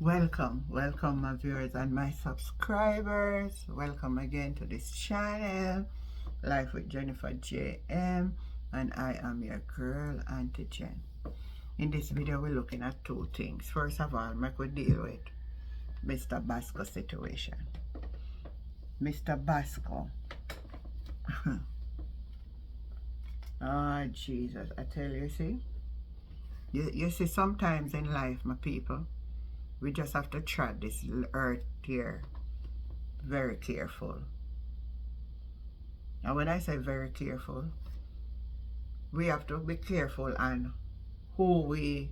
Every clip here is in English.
Welcome my viewers and my subscribers. Welcome again to this channel, Life with Jennifer JM, and I am your girl, Auntie Jen. In this video, we're looking at two things. First of all, I could deal with Mr. Bascoe situation. Mr. Bascoe. Oh, Jesus, I tell you, see? You see, sometimes in life, my people, we just have to tread this earth here very careful. And when I say very careful, we have to be careful on who we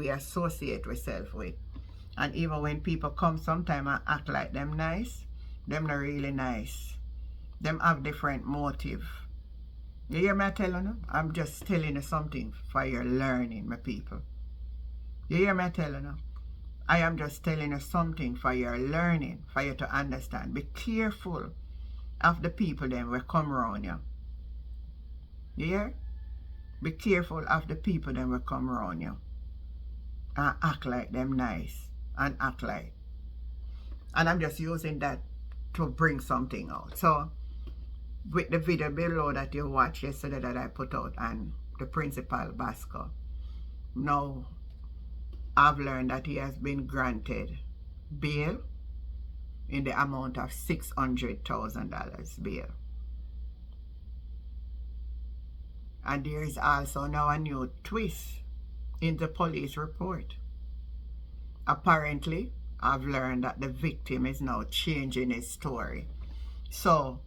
associate ourselves with. And even when people come sometime and act like them nice, them not really nice. Them have different motive. You hear me I tell you? I'm just telling you something for your learning, my people. You hear me I tell you? I am just telling you something for your learning, for you to understand. Be careful of the people then will come around you. You hear? Be careful of the people then will come around you and act like them nice and act like. And I'm just using that to bring something out. So with the video below that you watched yesterday that I put out on the principal Bascoe, now I've learned that he has been granted bail in the amount of $600,000 bail. And there is also now a new twist in the police report. Apparently, I've learned that the victim is now changing his story. So,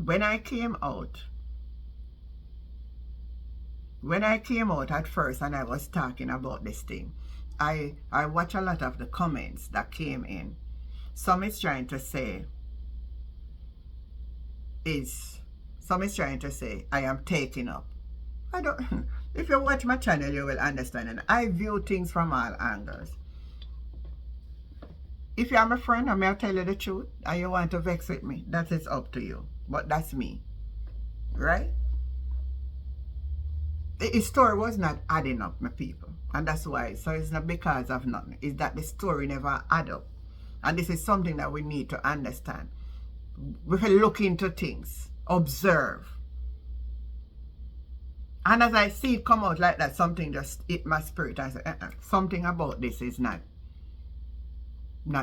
when I came out at first and I was talking about this thing, I watch a lot of the comments that came in. Some is trying to say I am taking up. I don't if you watch my channel you will understand, and I view things from all angles. If you are my friend, I may tell you the truth and you want to vex with me, that is up to you. But that's me. Right? The story was not adding up, my people. And that's why. So it's not because of nothing. It's that the story never add up. And this is something that we need to understand. We can look into things. Observe. And as I see it come out like that, something just hit my spirit. I say, something about this is not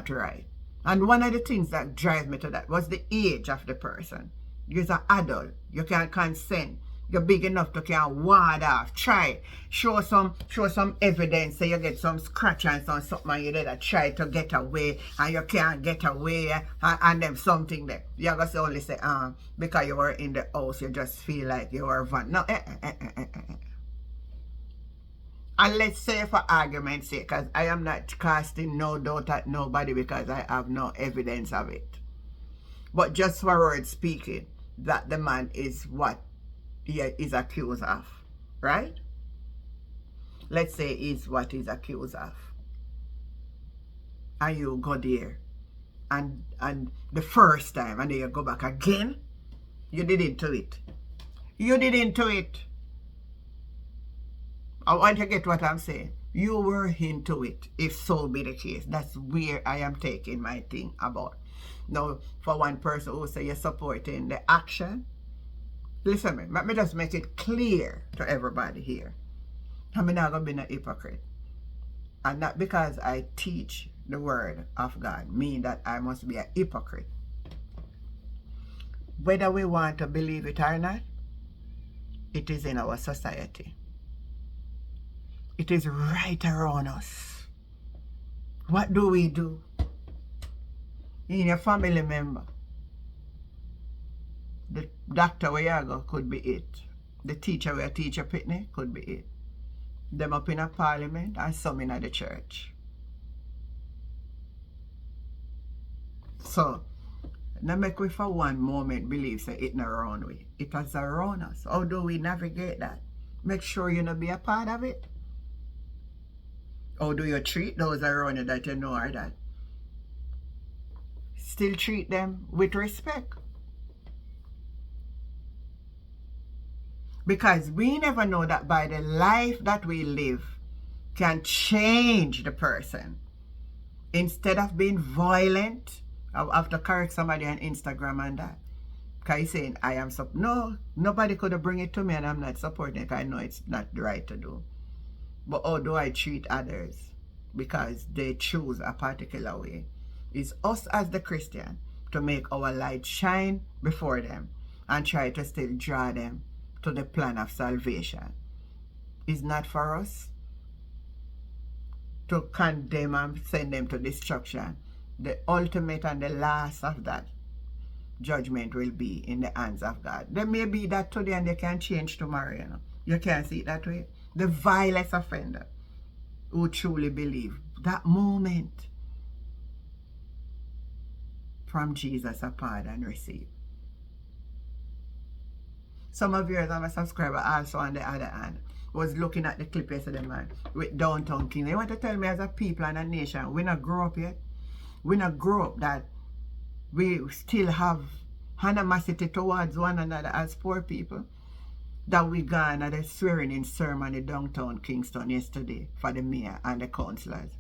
right. And one of the things that drive me to that was the age of the person. You're an adult. You can consent. You're big enough to can ward off. Try. Show some evidence. Say you get some scratch and something and you did try to get away and you can't get away and then something there. You're going to only say, because you were in the house, you just feel like you were van. No, And let's say for argument's sake, because I am not casting no doubt at nobody because I have no evidence of it. But just for word speaking, that the man is what he is accused of, right? Let's say is what he's accused of. And you go there and the first time and then you go back again, you didn't do it. You didn't do it. I want you to get what I'm saying. You were into it, if so be the case. That's where I am taking my thing about. Now, for one person who say you're supporting the action, listen to me, let me just make it clear to everybody here. I'm not going to be a hypocrite. And not because I teach the word of God, mean that I must be a hypocrite. Whether we want to believe it or not, it is in our society. It is right around us. What do we do? In your family member, the doctor where you go could be it. The teacher where you teach a pitney could be it. Them up in a parliament and some in the church. So, now make we for one moment believe say it not around we. It is around us. How do we navigate that? Make sure you not be a part of it. How do you treat those around you that you know are that? Still treat them with respect. Because we never know that by the life that we live, can change the person. Instead of being violent, I have to correct somebody on Instagram and that. Because he's saying, I am, no, nobody could have bring it to me and I'm not supporting it. I know it's not the right to do. But how do I treat others? Because they choose a particular way. It's us as the Christian to make our light shine before them and try to still draw them to the plan of salvation. It's not for us to condemn and send them to destruction. The ultimate and the last of that judgment will be in the hands of God. There may be that today and they can change tomorrow, you know. You can't see it that way. The vilest offender who truly believe that moment from Jesus a pardon receive. Some of you as I'm a subscriber also on the other hand was looking at the clip yesterday, man, with Downtown King. They want to tell me as a people and a nation, we not grow up yet. We not grow up that we still have animosity towards one another as poor people. That we gone at the swearing in ceremony downtown Kingston yesterday for the mayor and the councillors.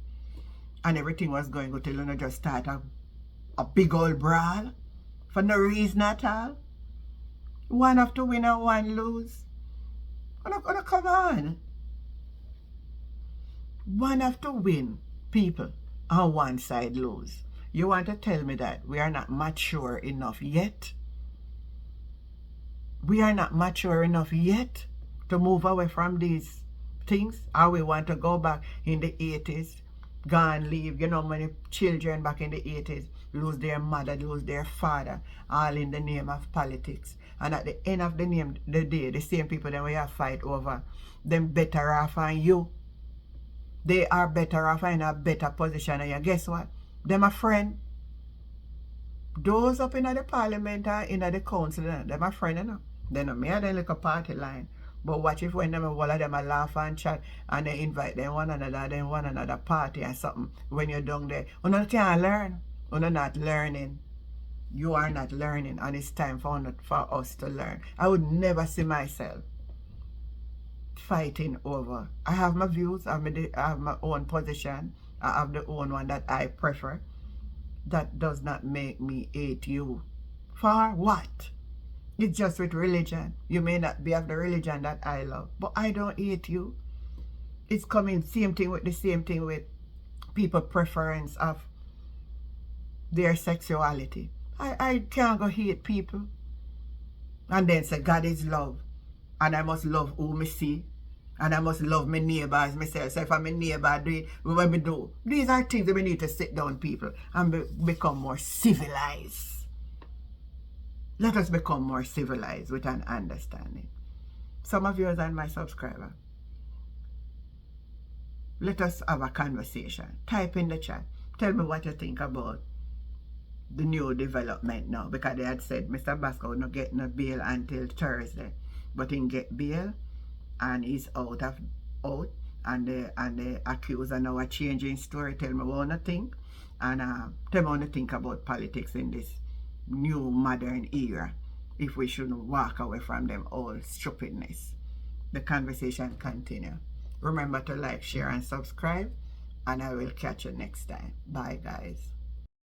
And everything was going good till you just start a big old brawl for no reason at all. One have to win and one lose. Come on. One have to win, people, and one side lose. You want to tell me that we are not mature enough yet? We are not mature enough yet to move away from these things? Or we want to go back in the 80s, go and leave, you know, many children back in the 80s lose their mother, lose their father, all in the name of politics. And at the end of the day, the same people that we have fight over, them better off than you. They are better off in a better position than you. Guess what? Them a friend. Those up in the parliament or in the council, them a friend, you know. They know me and them like a party line. But watch if when them all of them a laugh and chat and they invite them one another party and something when you're down there. You can't learn. You're not learning. You are not learning, and it's time for us to learn. I would never see myself fighting over. I have my views, I have my own position, I have the own one that I prefer. That does not make me hate you. For what? It's just with religion. You may not be of the religion that I love, but I don't hate you. It's coming same thing with people preference of their sexuality. I can't go hate people and then say God is love and I must love who me see and I must love my neighbor as myself. So if I'm a neighbor, do it what me do. These are things that we need to sit down, people, and become more civilized. Let us become more civilized with an understanding. Some of you are my subscriber. Let us have a conversation. Type in the chat. Tell me what you think about the new development now, because they had said Mr. Bascoe will not get no bail until Thursday, but he get bail and he's out and the accuser now are changing story. Tell me what you think and tell me what you think about politics in this new modern era, if we shouldn't walk away from them all stupidness. The conversation continue. Remember to like, share and subscribe, and I will catch you next time. Bye guys.